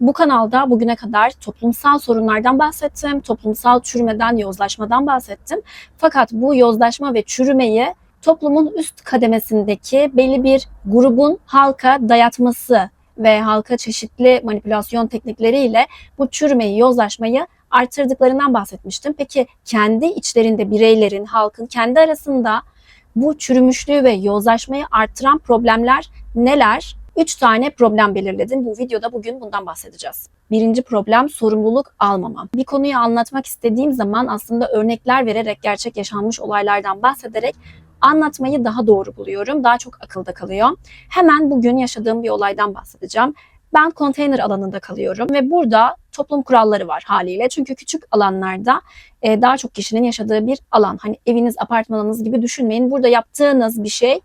Bu kanalda bugüne kadar toplumsal sorunlardan bahsettim, toplumsal çürümeden, yozlaşmadan bahsettim. Fakat bu yozlaşma ve çürümeyi toplumun üst kademesindeki belli bir grubun halka dayatması ve halka çeşitli manipülasyon teknikleriyle bu çürümeyi, yozlaşmayı artırdıklarından bahsetmiştim. Peki kendi içlerinde bireylerin, halkın kendi arasında bu çürümüşlüğü ve yozlaşmayı artıran problemler neler? 3 tane problem belirledim. Bu videoda bugün bundan bahsedeceğiz. Birinci problem sorumluluk almama. Bir konuyu anlatmak istediğim zaman aslında örnekler vererek, gerçek yaşanmış olaylardan bahsederek anlatmayı daha doğru buluyorum. Daha çok akılda kalıyor. Hemen bugün yaşadığım bir olaydan bahsedeceğim. Ben konteyner alanında kalıyorum ve burada toplum kuralları var haliyle. Çünkü küçük alanlarda daha çok kişinin yaşadığı bir alan. Hani eviniz, apartmanınız gibi düşünmeyin. Burada yaptığınız bir şey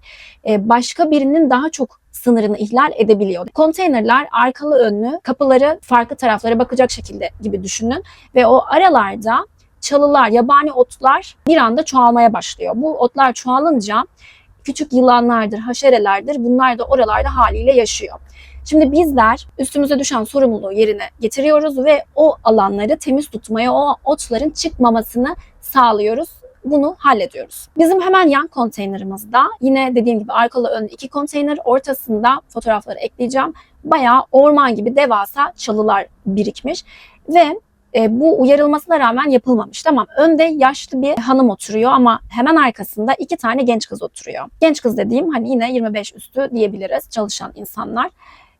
başka birinin daha çok sınırını ihlal edebiliyor. Konteynerler arkalı önlü, kapıları farklı taraflara bakacak şekilde gibi düşünün ve o aralarda çalılar, yabani otlar bir anda çoğalmaya başlıyor. Bu otlar çoğalınca küçük yılanlardır, haşerelerdir. Bunlar da oralarda haliyle yaşıyor. Şimdi bizler üstümüze düşen sorumluluğu yerine getiriyoruz ve o alanları temiz tutmaya, o otların çıkmamasını sağlıyoruz. Bunu hallediyoruz. Bizim hemen yan konteynerimizde yine dediğim gibi arkalı önlü 2 konteyner, ortasında fotoğrafları ekleyeceğim. Bayağı orman gibi devasa çalılar birikmiş ve bu uyarılmasına rağmen yapılmamış. Tamam, önde yaşlı bir hanım oturuyor ama hemen arkasında 2 tane genç kız oturuyor. Genç kız dediğim hani yine 25 üstü diyebiliriz, çalışan insanlar.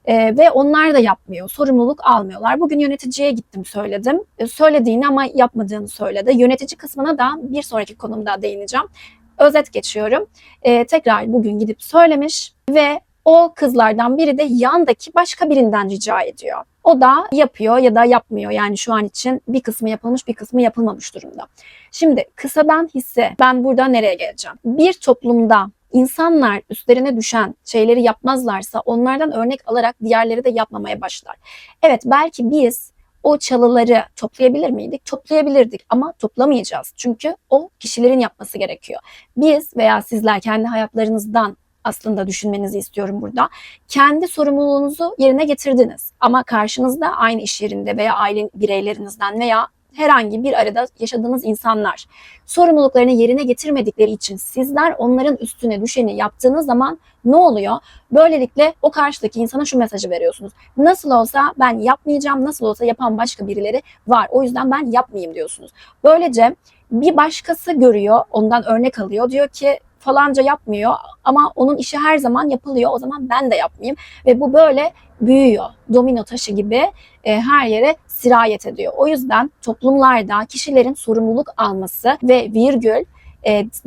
Ve onlar da yapmıyor, sorumluluk almıyorlar. Bugün yöneticiye gittim söyledim. Söylediğini ama yapmadığını söyledi. Yönetici kısmına da bir sonraki konumda değineceğim. Özet geçiyorum. Tekrar bugün gidip söylemiş ve o kızlardan biri de yandaki başka birinden rica ediyor. O da yapıyor ya da yapmıyor. Yani şu an için bir kısmı yapılmış, bir kısmı yapılmamış durumda. Şimdi kısadan hisse, ben burada nereye geleceğim? Bir toplumda İnsanlar üstlerine düşen şeyleri yapmazlarsa onlardan örnek alarak diğerleri de yapmamaya başlar. Evet, belki biz o çalıları toplayabilir miydik? Toplayabilirdik ama toplamayacağız. Çünkü o kişilerin yapması gerekiyor. Biz veya sizler kendi hayatlarınızdan aslında düşünmenizi istiyorum burada. Kendi sorumluluğunuzu yerine getirdiniz. Ama karşınızda aynı iş yerinde veya aile bireylerinizden veya herhangi bir arada yaşadığınız insanlar sorumluluklarını yerine getirmedikleri için sizler onların üstüne düşeni yaptığınız zaman ne oluyor? Böylelikle o karşıdaki insana şu mesajı veriyorsunuz. Nasıl olsa ben yapmayacağım, nasıl olsa yapan başka birileri var. O yüzden ben yapmayayım diyorsunuz. Böylece bir başkası görüyor, ondan örnek alıyor. Diyor ki falanca yapmıyor ama onun işi her zaman yapılıyor. O zaman ben de yapmayayım. Ve bu böyle büyüyor. Domino taşı gibi her yere sirayet ediyor. O yüzden toplumlarda kişilerin sorumluluk alması ve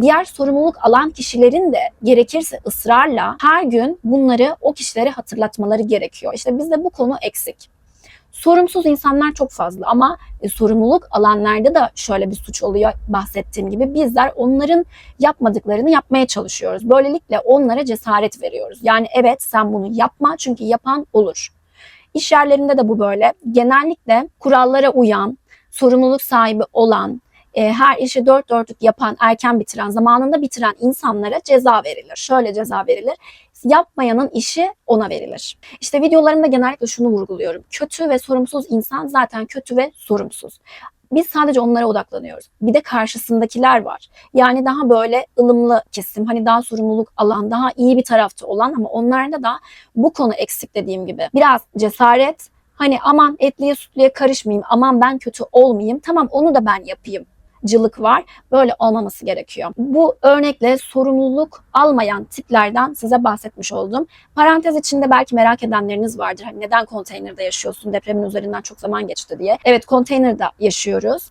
diğer sorumluluk alan kişilerin de gerekirse ısrarla her gün bunları o kişilere hatırlatmaları gerekiyor. İşte bizde bu konu eksik. Sorumsuz insanlar çok fazla ama sorumluluk alanlarda da şöyle bir suç oluyor bahsettiğim gibi. Bizler onların yapmadıklarını yapmaya çalışıyoruz. Böylelikle onlara cesaret veriyoruz. Yani evet, sen bunu yapma çünkü yapan olur. İş yerlerinde de bu böyle. Genellikle kurallara uyan, sorumluluk sahibi olan, her işi dört dörtlük yapan, erken bitiren, zamanında bitiren insanlara ceza verilir. Şöyle ceza verilir. Yapmayanın işi ona verilir. İşte videolarımda genellikle şunu vurguluyorum. Kötü ve sorumsuz insan zaten kötü ve sorumsuz. Biz sadece onlara odaklanıyoruz. Bir de karşısındakiler var. Yani daha böyle ılımlı kesim, hani daha sorumluluk alan, daha iyi bir tarafta olan ama onlarda da bu konu eksik dediğim gibi. Biraz cesaret, hani aman etliye sütlüye karışmayayım, aman ben kötü olmayayım, tamam onu da ben yapayım. Cılık var. Böyle olmaması gerekiyor. Bu örnekle sorumluluk almayan tiplerden size bahsetmiş oldum. Parantez içinde belki merak edenleriniz vardır. Hani neden konteynerde yaşıyorsun? Depremin üzerinden çok zaman geçti diye. Evet, konteynerde yaşıyoruz.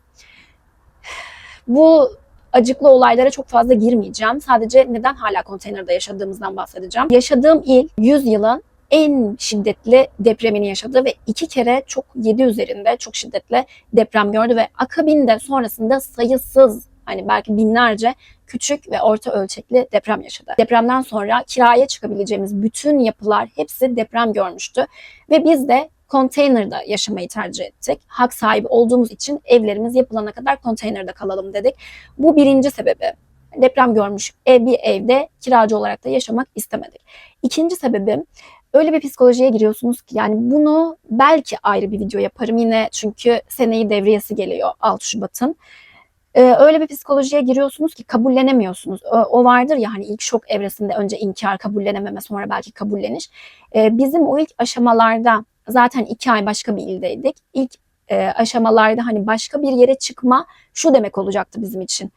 Bu acıklı olaylara çok fazla girmeyeceğim. Sadece neden hala konteynerde yaşadığımızdan bahsedeceğim. Yaşadığım il 100 yılın en şiddetli depremini yaşadı ve 2 kere çok 7 üzerinde çok şiddetli deprem gördü ve akabinde sonrasında sayısız, hani belki binlerce küçük ve orta ölçekli deprem yaşadı. Depremden sonra kiraya çıkabileceğimiz bütün yapılar hepsi deprem görmüştü ve biz de konteynerde yaşamayı tercih ettik. Hak sahibi olduğumuz için evlerimiz yapılana kadar konteynerde kalalım dedik. Bu birinci sebebi. Deprem görmüş bir evde kiracı olarak da yaşamak istemedik. İkinci sebebim, Öyle bir psikolojiye giriyorsunuz ki yani bunu belki ayrı bir video yaparım yine çünkü seneyi devriyesi geliyor 6 Şubat'ın. Öyle bir psikolojiye giriyorsunuz ki kabullenemiyorsunuz. O vardır ya hani ilk şok evresinde önce inkar, kabullenememe, sonra belki kabulleniş. Bizim o ilk aşamalarda zaten 2 ay başka bir ildeydik. İlk aşamalarda hani başka bir yere çıkma şu demek olacaktı bizim için.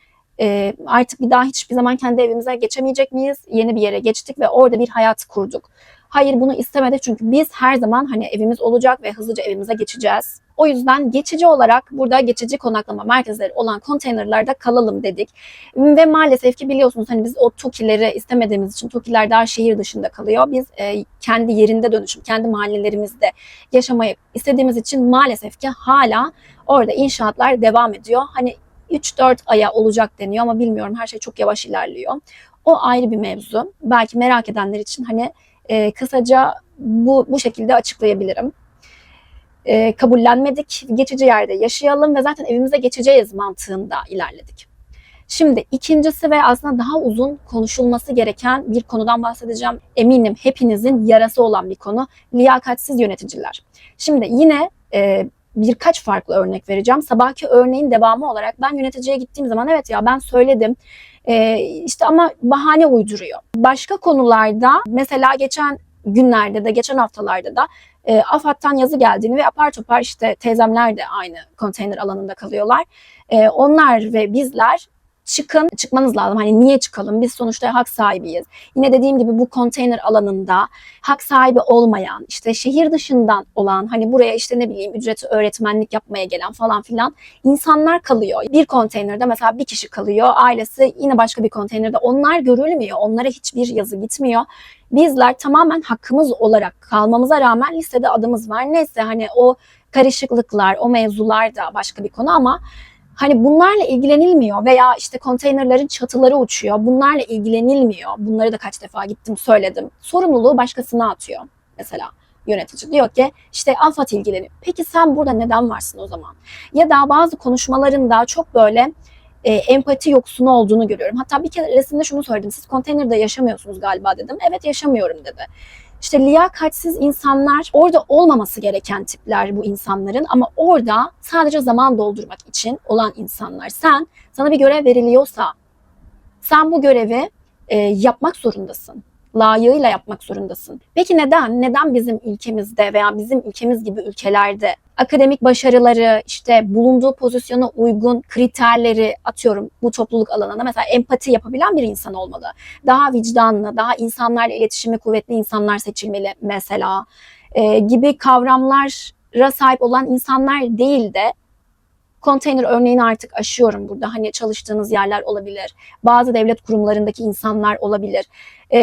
Artık bir daha hiçbir zaman kendi evimize geçemeyecek miyiz? Yeni bir yere geçtik ve orada bir hayat kurduk. Hayır, bunu istemedik çünkü biz her zaman hani evimiz olacak ve hızlıca evimize geçeceğiz. O yüzden geçici olarak burada geçici konaklama merkezleri olan konteynerlarda kalalım dedik. Ve maalesef ki biliyorsunuz hani biz o TOKİ'leri istemediğimiz için TOKİ'ler daha şehir dışında kalıyor. Biz kendi yerinde dönüşüm, kendi mahallelerimizde yaşamayı istediğimiz için maalesef ki hala orada inşaatlar devam ediyor. Hani 3-4 aya olacak deniyor ama bilmiyorum, her şey çok yavaş ilerliyor. O ayrı bir mevzu. Belki merak edenler için hani kısaca bu şekilde açıklayabilirim. Kabullenmedik, geçici yerde yaşayalım ve zaten evimize geçeceğiz mantığında ilerledik. Şimdi ikincisi ve aslında daha uzun konuşulması gereken bir konudan bahsedeceğim. Eminim hepinizin yarası olan bir konu. Liyakatsiz yöneticiler. Şimdi yine birkaç farklı örnek vereceğim. Sabahki örneğin devamı olarak ben yöneticiye gittiğim zaman evet ya ben söyledim işte ama bahane uyduruyor. Başka konularda mesela geçen günlerde de geçen haftalarda da AFAD'dan yazı geldiğini ve apar topar işte teyzemler de aynı konteyner alanında kalıyorlar. Onlar ve bizler çıkmanız lazım. Hani niye çıkalım? Biz sonuçta hak sahibiyiz. Yine dediğim gibi bu konteyner alanında hak sahibi olmayan, işte şehir dışından olan, hani buraya işte ne bileyim ücreti öğretmenlik yapmaya gelen falan filan insanlar kalıyor. Bir konteynerde mesela bir kişi kalıyor, ailesi yine başka bir konteynerde. Onlar görülmüyor. Onlara hiçbir yazı gitmiyor. Bizler tamamen hakkımız olarak kalmamıza rağmen listede adımız var. Neyse hani o karışıklıklar, o mevzular da başka bir konu ama hani bunlarla ilgilenilmiyor veya işte konteynerlerin çatıları uçuyor. Bunlarla ilgilenilmiyor. Bunları da kaç defa gittim söyledim. Sorumluluğu başkasına atıyor mesela. Yönetici diyor ki işte AFAD ilgileniyor. Peki sen burada neden varsın o zaman? Ya da bazı konuşmalarında çok böyle empati yoksunu olduğunu görüyorum. Hatta bir keresinde şunu söyledim. Siz konteynerde yaşamıyorsunuz galiba dedim. Evet yaşamıyorum dedi. İşte liyakatsiz insanlar, orada olmaması gereken tipler bu insanların ama orada sadece zaman doldurmak için olan insanlar. Sana bir görev veriliyorsa sen bu görevi yapmak zorundasın. Layığıyla yapmak zorundasın. Peki neden? Neden bizim ülkemizde veya bizim ülkemiz gibi ülkelerde akademik başarıları, işte bulunduğu pozisyona uygun kriterleri atıyorum bu topluluk alanında mesela empati yapabilen bir insan olmalı. Daha vicdanlı, daha insanlarla iletişimi kuvvetli insanlar seçilmeli mesela gibi kavramlara sahip olan insanlar değil de konteyner örneğini artık aşıyorum burada. Hani çalıştığınız yerler olabilir. Bazı devlet kurumlarındaki insanlar olabilir.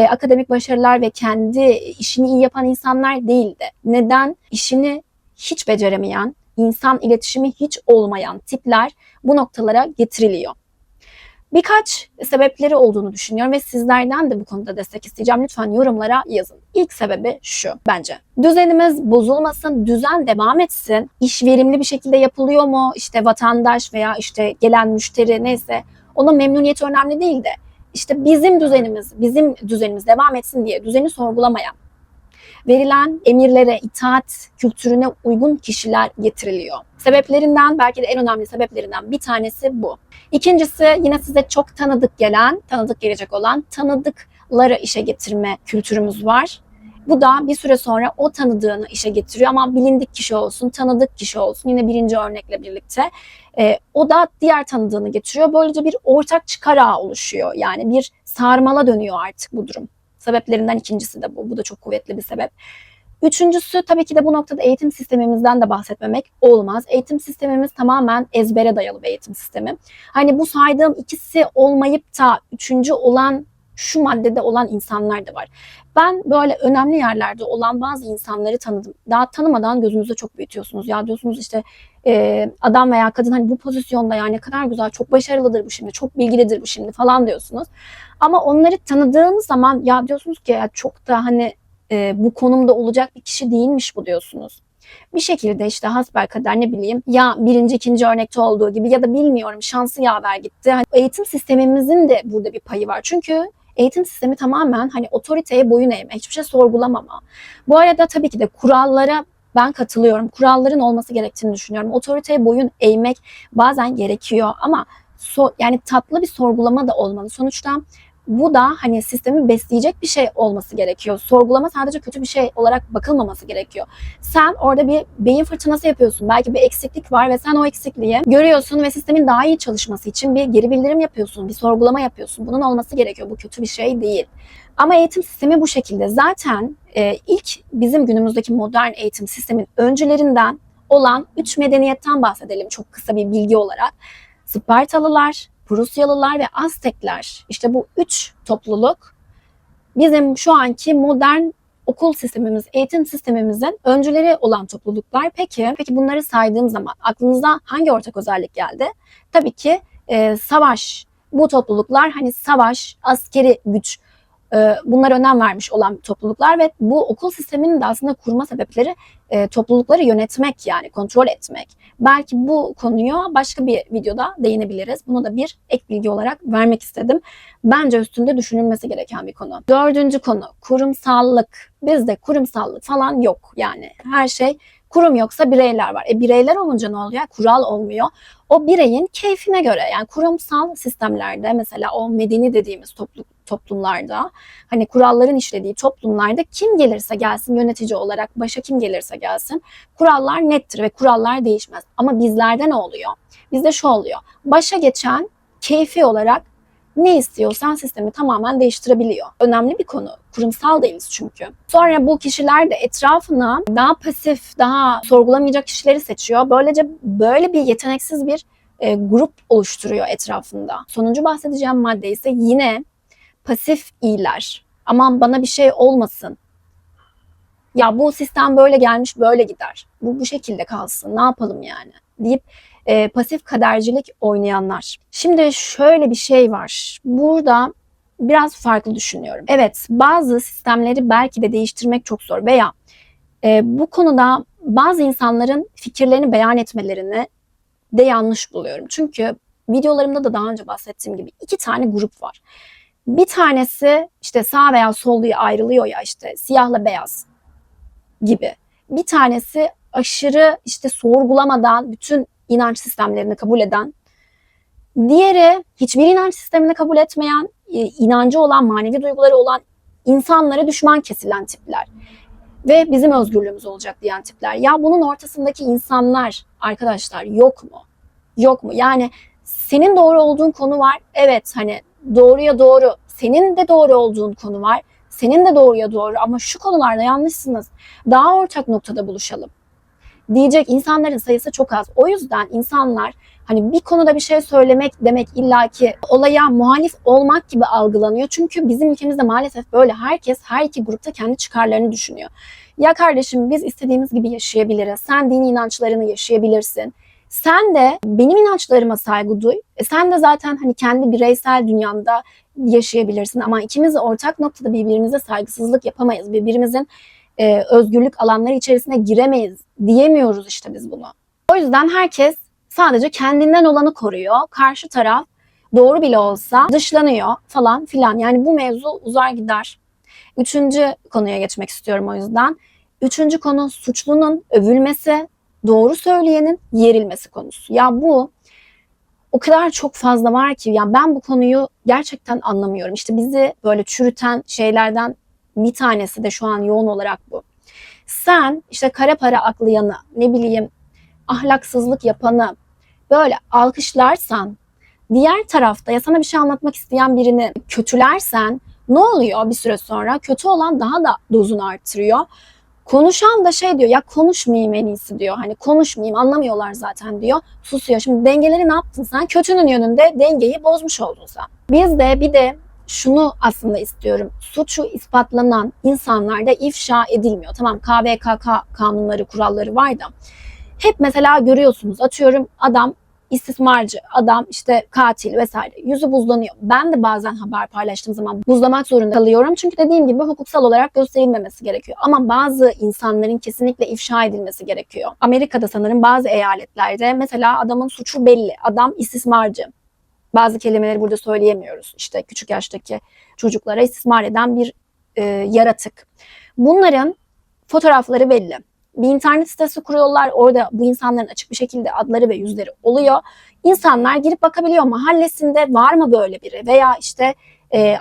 Akademik başarılar ve kendi işini iyi yapan insanlar değil de neden işini hiç beceremeyen, insan iletişimi hiç olmayan tipler bu noktalara getiriliyor. Birkaç sebepleri olduğunu düşünüyorum ve sizlerden de bu konuda destek isteyeceğim. Lütfen yorumlara yazın. İlk sebebi şu bence. Düzenimiz bozulmasın, düzen devam etsin. İş verimli bir şekilde yapılıyor mu? İşte vatandaş veya işte gelen müşteri neyse ona memnuniyeti önemli değil de işte bizim düzenimiz devam etsin diye düzeni sorgulamayan, verilen emirlere itaat kültürüne uygun kişiler getiriliyor. Sebeplerinden belki de en önemli sebeplerinden bir tanesi bu. İkincisi yine size çok tanıdık gelecek olan tanıdıkları işe getirme kültürümüz var. Bu da bir süre sonra o tanıdığını işe getiriyor ama bilindik kişi olsun, tanıdık kişi olsun. Yine birinci örnekle birlikte o da diğer tanıdığını getiriyor. Böylece bir ortak çıkar ağı oluşuyor. Yani bir sarmala dönüyor artık bu durum. Sebeplerinden ikincisi de bu. Bu da çok kuvvetli bir sebep. Üçüncüsü tabii ki de bu noktada eğitim sistemimizden de bahsetmemek olmaz. Eğitim sistemimiz tamamen ezbere dayalı bir eğitim sistemi. Hani bu saydığım ikisi olmayıp da üçüncü olan şu maddede olan insanlar da var. Ben böyle önemli yerlerde olan bazı insanları tanıdım. Daha tanımadan gözünüzde çok büyütüyorsunuz. Ya diyorsunuz işte adam veya kadın hani bu pozisyonda yani ne kadar güzel, çok başarılıdır bu şimdi, çok bilgilidir bu şimdi falan diyorsunuz. Ama onları tanıdığınız zaman ya diyorsunuz ki ya çok da hani bu konumda olacak bir kişi değilmiş bu diyorsunuz. Bir şekilde işte hasbelkader ne bileyim ya birinci ikinci örnekte olduğu gibi ya da bilmiyorum şansı yaver gitti. Hani eğitim sistemimizin de burada bir payı var. Çünkü Eğitim sistemi tamamen hani otoriteye boyun eğme, hiçbir şey sorgulamama. Bu arada tabii ki de kurallara ben katılıyorum. Kuralların olması gerektiğini düşünüyorum. Otoriteye boyun eğmek bazen gerekiyor ama yani tatlı bir sorgulama da olmalı. Sonuçta bu da hani sistemi besleyecek bir şey olması gerekiyor. Sorgulama sadece kötü bir şey olarak bakılmaması gerekiyor. Sen orada bir beyin fırtınası yapıyorsun. Belki bir eksiklik var ve sen o eksikliği görüyorsun ve sistemin daha iyi çalışması için bir geri bildirim yapıyorsun, bir sorgulama yapıyorsun. Bunun olması gerekiyor. Bu kötü bir şey değil. Ama eğitim sistemi bu şekilde. Zaten ilk bizim günümüzdeki modern eğitim sistemin öncülerinden olan 3 medeniyetten bahsedelim çok kısa bir bilgi olarak. Spartalılar, Prusyalılar ve Aztekler, işte bu 3 topluluk bizim şu anki modern okul sistemimiz, eğitim sistemimizin öncüleri olan topluluklar. Peki bunları saydığım zaman aklınıza hangi ortak özellik geldi? Tabii ki savaş. Bu topluluklar hani savaş, askeri güç, bunlara önem vermiş olan topluluklar ve bu okul sisteminin de aslında kurma sebepleri toplulukları yönetmek, yani kontrol etmek. Belki bu konuya başka bir videoda değinebiliriz. Bunu da bir ek bilgi olarak vermek istedim. Bence üstünde düşünülmesi gereken bir konu. 4. konu kurumsallık. Bizde kurumsallık falan yok. Yani her şey kurum yoksa bireyler var. Bireyler olunca ne oluyor? Kural olmuyor. O bireyin keyfine göre, yani kurumsal sistemlerde mesela o medeni dediğimiz toplumlarda, hani kuralların işlediği toplumlarda kim gelirse gelsin yönetici olarak, başa kim gelirse gelsin kurallar nettir ve kurallar değişmez. Ama bizlerde ne oluyor? Bizde şu oluyor. Başa geçen keyfi olarak ne istiyorsan sistemi tamamen değiştirebiliyor. Önemli bir konu. Kurumsal değiliz çünkü. Sonra bu kişiler de etrafına daha pasif, daha sorgulamayacak kişileri seçiyor. Böylece böyle bir yeteneksiz bir grup oluşturuyor etrafında. Sonuncu bahsedeceğim madde ise yine pasif iyiler. Aman bana bir şey olmasın. Ya bu sistem böyle gelmiş böyle gider. Bu şekilde kalsın. Ne yapalım yani? Deyip pasif kadercilik oynayanlar. Şimdi şöyle bir şey var. Burada biraz farklı düşünüyorum. Evet, bazı sistemleri belki de değiştirmek çok zor veya bu konuda bazı insanların fikirlerini beyan etmelerini de yanlış buluyorum. Çünkü videolarımda da daha önce bahsettiğim gibi 2 tane grup var. Bir tanesi işte sağ veya sol diye ayrılıyor ya, işte siyahla beyaz gibi. Bir tanesi aşırı işte sorgulamadan bütün inanç sistemlerini kabul eden. Diğeri hiçbir inanç sistemini kabul etmeyen, inancı olan, manevi duyguları olan insanlara düşman kesilen tipler. Ve bizim özgürlüğümüz olacak diyen tipler. Ya bunun ortasındaki insanlar arkadaşlar yok mu? Yok mu? Yani senin doğru olduğun konu var. Evet, hani doğruya doğru. Senin de doğru olduğun konu var. Senin de doğruya doğru ama şu konularda yanlışsınız. Daha ortak noktada buluşalım diyecek insanların sayısı çok az. O yüzden insanlar hani bir konuda bir şey söylemek demek illaki olaya muhalif olmak gibi algılanıyor. Çünkü bizim ülkemizde maalesef böyle, herkes her iki grupta kendi çıkarlarını düşünüyor. Ya kardeşim biz istediğimiz gibi yaşayabiliriz. Sen dini inançlarını yaşayabilirsin. Sen de benim inançlarıma saygı duy. Sen de zaten hani kendi bireysel dünyanda yaşayabilirsin. Ama ikimiz de ortak noktada birbirimize saygısızlık yapamayız. Birbirimizin özgürlük alanları içerisine giremeyiz diyemiyoruz işte biz bunu. O yüzden herkes sadece kendinden olanı koruyor. Karşı taraf doğru bile olsa dışlanıyor falan filan. Yani bu mevzu uzar gider. 3. konuya geçmek istiyorum o yüzden. 3. konu suçlunun övülmesi, doğru söyleyenin yerilmesi konusu. Ya bu o kadar çok fazla var ki ya ben bu konuyu gerçekten anlamıyorum. İşte bizi böyle çürüten şeylerden bir tanesi de şu an yoğun olarak bu. Sen işte kara para aklayanı, ne bileyim ahlaksızlık yapanı böyle alkışlarsan, diğer tarafta ya sana bir şey anlatmak isteyen birini kötülersen ne oluyor bir süre sonra? Kötü olan daha da dozunu arttırıyor. Konuşan da şey diyor, ya konuşmayayım en iyisi diyor. Hani konuşmayayım, anlamıyorlar zaten diyor. Susuyor. Şimdi dengeleri ne yaptın sen? Kötünün yönünde dengeyi bozmuş oldun sen. Biz de bir de şunu aslında istiyorum. Suçu ispatlanan insanlarda ifşa edilmiyor. Tamam, KVKK kanunları, kuralları var da. Hep mesela görüyorsunuz, atıyorum adam istismarcı, adam işte katil vesaire, yüzü buzlanıyor. Ben de bazen haber paylaştığım zaman buzlamak zorunda kalıyorum. Çünkü dediğim gibi hukuksal olarak gösterilmemesi gerekiyor. Ama bazı insanların kesinlikle ifşa edilmesi gerekiyor. Amerika'da sanırım bazı eyaletlerde mesela adamın suçu belli. Adam istismarcı. Bazı kelimeleri burada söyleyemiyoruz. İşte küçük yaştaki çocuklara istismar eden bir yaratık. Bunların fotoğrafları belli. Bir internet sitesi kuruyorlar. Orada bu insanların açık bir şekilde adları ve yüzleri oluyor. İnsanlar girip bakabiliyor, mahallesinde var mı böyle biri, veya işte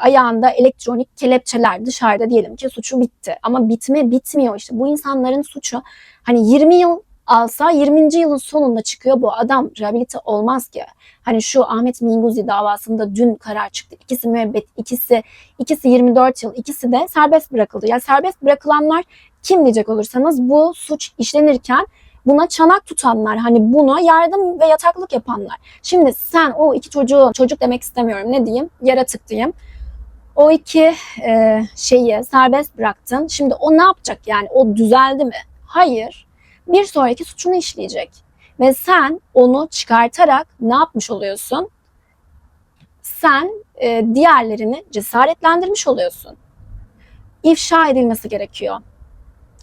ayağında elektronik kelepçeler, dışarıda diyelim ki suçu bitti. Ama bitmiyor işte. Bu insanların suçu hani 20 yıl alsa 20. yılın sonunda çıkıyor bu adam, rehabilite olmaz ki. Hani şu Ahmet Minguzi davasında dün karar çıktı. İkisi müebbet, ikisi 24 yıl, ikisi de serbest bırakıldı. Yani serbest bırakılanlar kim diyecek olursanız, bu suç işlenirken buna çanak tutanlar, hani buna yardım ve yataklık yapanlar. Şimdi sen o iki çocuğu, çocuk demek istemiyorum, ne diyeyim, yaratık diyeyim. O iki şeyi serbest bıraktın. Şimdi o ne yapacak yani? O düzeldi mi? Hayır. Bir sonraki suçunu işleyecek. Ve sen onu çıkartarak ne yapmış oluyorsun? Sen diğerlerini cesaretlendirmiş oluyorsun. İfşa edilmesi gerekiyor.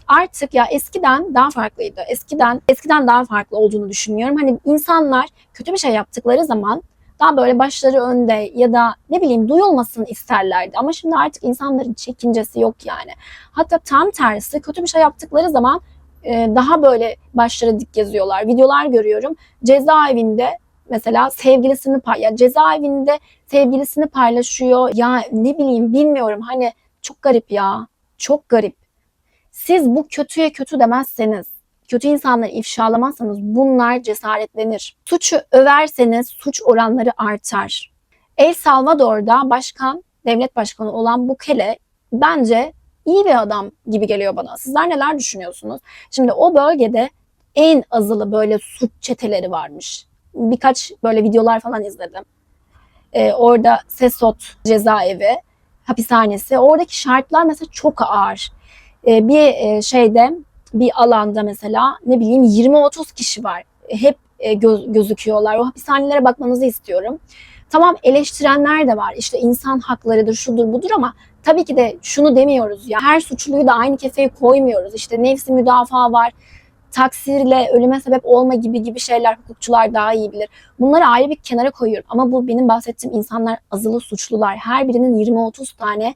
Artık ya eskiden daha farklıydı. Eskiden daha farklı olduğunu düşünüyorum. Hani insanlar kötü bir şey yaptıkları zaman daha böyle başları önde ya da ne bileyim duyulmasını isterlerdi. Ama şimdi artık insanların çekincesi yok yani. Hatta tam tersi, kötü bir şey yaptıkları zaman daha böyle başları dik geziyorlar. Videolar görüyorum. Cezaevinde mesela cezaevinde sevgilisini paylaşıyor. Ya ne bileyim, bilmiyorum, hani çok garip ya. Çok garip. Siz bu kötüye kötü demezseniz, kötü insanları ifşalamazsanız bunlar cesaretlenir. Suçu överseniz suç oranları artar. El Salvador'da devlet başkanı olan Bukele bence iyi bir adam gibi geliyor bana. Sizler neler düşünüyorsunuz? Şimdi o bölgede en azılı böyle suç çeteleri varmış. Birkaç böyle videolar falan izledim. Orada Sesot cezaevi, hapishanesi. Oradaki şartlar mesela çok ağır. Bir alanda mesela ne bileyim 20-30 kişi var. Hep gözüküyorlar. O hapishanelere bakmanızı istiyorum. Tamam, eleştirenler de var. İşte insan haklarıdır, şudur budur, ama tabii ki de şunu demiyoruz ya. Her suçluyu da aynı kefeye koymuyoruz. İşte nefsi müdafaa var. Taksirle ölüme sebep olma gibi şeyler hukukçular daha iyi bilir. Bunları ayrı bir kenara koyuyorum. Ama bu benim bahsettiğim insanlar azılı suçlular. Her birinin 20-30 tane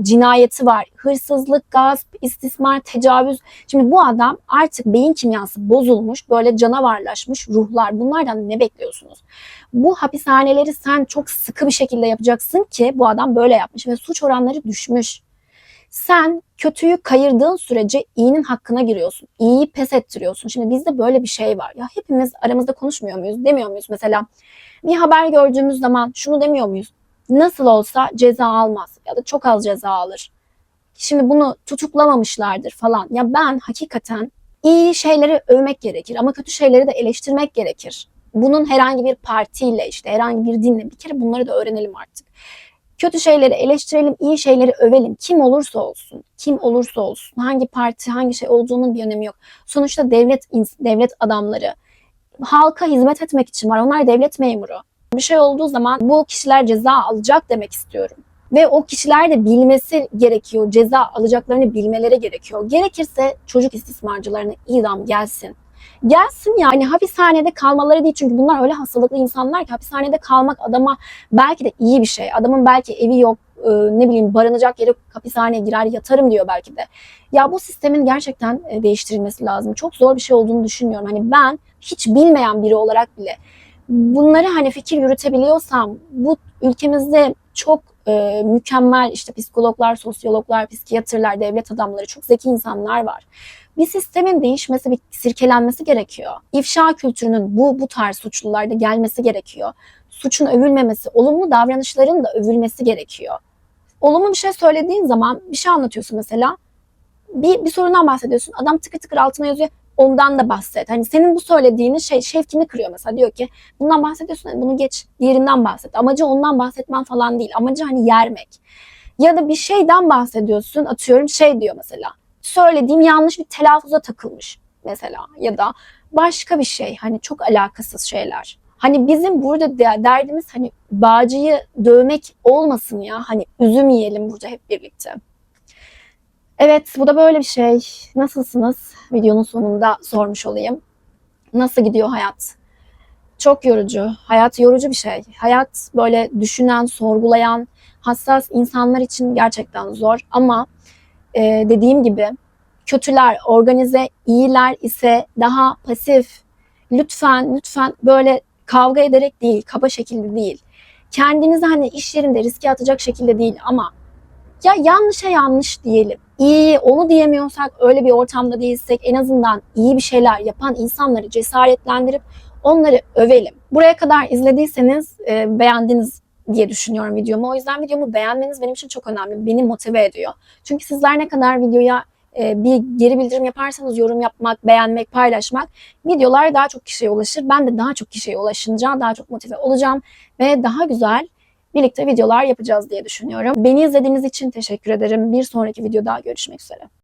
cinayeti var. Hırsızlık, gasp, istismar, tecavüz. Şimdi bu adam artık beyin kimyası bozulmuş, böyle canavarlaşmış ruhlar. Bunlardan ne bekliyorsunuz? Bu hapishaneleri sen çok sıkı bir şekilde yapacaksın ki bu adam böyle yapmış ve suç oranları düşmüş. Sen kötüyü kayırdığın sürece iyinin hakkına giriyorsun. İyiyi pes ettiriyorsun. Şimdi bizde böyle bir şey var. Ya hepimiz aramızda konuşmuyor muyuz? Demiyor muyuz? Mesela bir haber gördüğümüz zaman şunu demiyor muyuz? Nasıl olsa ceza almaz ya da çok az ceza alır. Şimdi bunu tutuklamamışlardır falan. Ya ben hakikaten iyi şeyleri övmek gerekir ama kötü şeyleri de eleştirmek gerekir. Bunun herhangi bir partiyle, işte herhangi bir dinle, bir kere bunları da öğrenelim artık. Kötü şeyleri eleştirelim, iyi şeyleri övelim. Kim olursa olsun, kim olursa olsun, hangi parti, hangi şey olduğunun bir önemi yok. Sonuçta devlet adamları halka hizmet etmek için var. Onlar devlet memuru. Bir şey olduğu zaman bu kişiler ceza alacak demek istiyorum. Ve o kişiler de bilmesi gerekiyor. Ceza alacaklarını bilmeleri gerekiyor. Gerekirse çocuk istismarcılarına idam gelsin. Gelsin yani, hapishanede kalmaları değil, çünkü bunlar öyle hastalıklı insanlar ki hapishanede kalmak adama belki de iyi bir şey. Adamın belki evi yok, ne bileyim barınacak yeri, hapishaneye girer yatarım diyor belki de. Ya bu sistemin gerçekten değiştirilmesi lazım. Çok zor bir şey olduğunu düşünmüyorum. Hani ben hiç bilmeyen biri olarak bile bunları hani fikir yürütebiliyorsam, bu ülkemizde çok mükemmel işte psikologlar, sosyologlar, psikiyatrlar, devlet adamları, çok zeki insanlar var. Bir sistemin değişmesi, bir sirkelenmesi gerekiyor. İfşa kültürünün bu tarz suçlularda gelmesi gerekiyor. Suçun övülmemesi, olumlu davranışların da övülmesi gerekiyor. Olumlu bir şey söylediğin zaman, bir şey anlatıyorsun mesela, bir sorundan bahsediyorsun. Adam tıkır tıkır altına yazıyor. Ondan da bahset. Hani senin bu söylediğinin şevkini kırıyor mesela. Diyor ki bundan bahsediyorsun, hani bunu geç, diğerinden bahset. Amacı ondan bahsetmen falan değil. Amacı hani yermek. Ya da bir şeyden bahsediyorsun. Atıyorum diyor mesela. Söylediğim yanlış bir telaffuza takılmış mesela. Ya da başka bir şey. Hani çok alakasız şeyler. Hani bizim burada derdimiz hani bağcıyı dövmek olmasın ya. Hani üzüm yiyelim burada hep birlikte. Evet, bu da böyle bir şey. Nasılsınız? Videonun sonunda sormuş olayım. Nasıl gidiyor hayat? Çok yorucu. Hayat yorucu bir şey. Hayat böyle düşünen, sorgulayan, hassas insanlar için gerçekten zor. Ama dediğim gibi kötüler, organize, iyiler ise daha pasif. Lütfen böyle kavga ederek değil, kaba şekilde değil. Kendinizi hani iş yerinde riske atacak şekilde değil ama ya yanlışa yanlış diyelim. İyi onu diyemiyorsak, öyle bir ortamda değilsek en azından iyi bir şeyler yapan insanları cesaretlendirip onları övelim. Buraya kadar izlediyseniz beğendiniz diye düşünüyorum videomu. O yüzden videomu beğenmeniz benim için çok önemli. Beni motive ediyor. Çünkü sizler ne kadar videoya bir geri bildirim yaparsanız yorum yapmak, beğenmek, paylaşmak videolar daha çok kişiye ulaşır. Ben de daha çok kişiye ulaşınca daha çok motive olacağım ve daha güzel birlikte videolar yapacağız diye düşünüyorum. Beni izlediğiniz için teşekkür ederim. Bir sonraki videoda görüşmek üzere.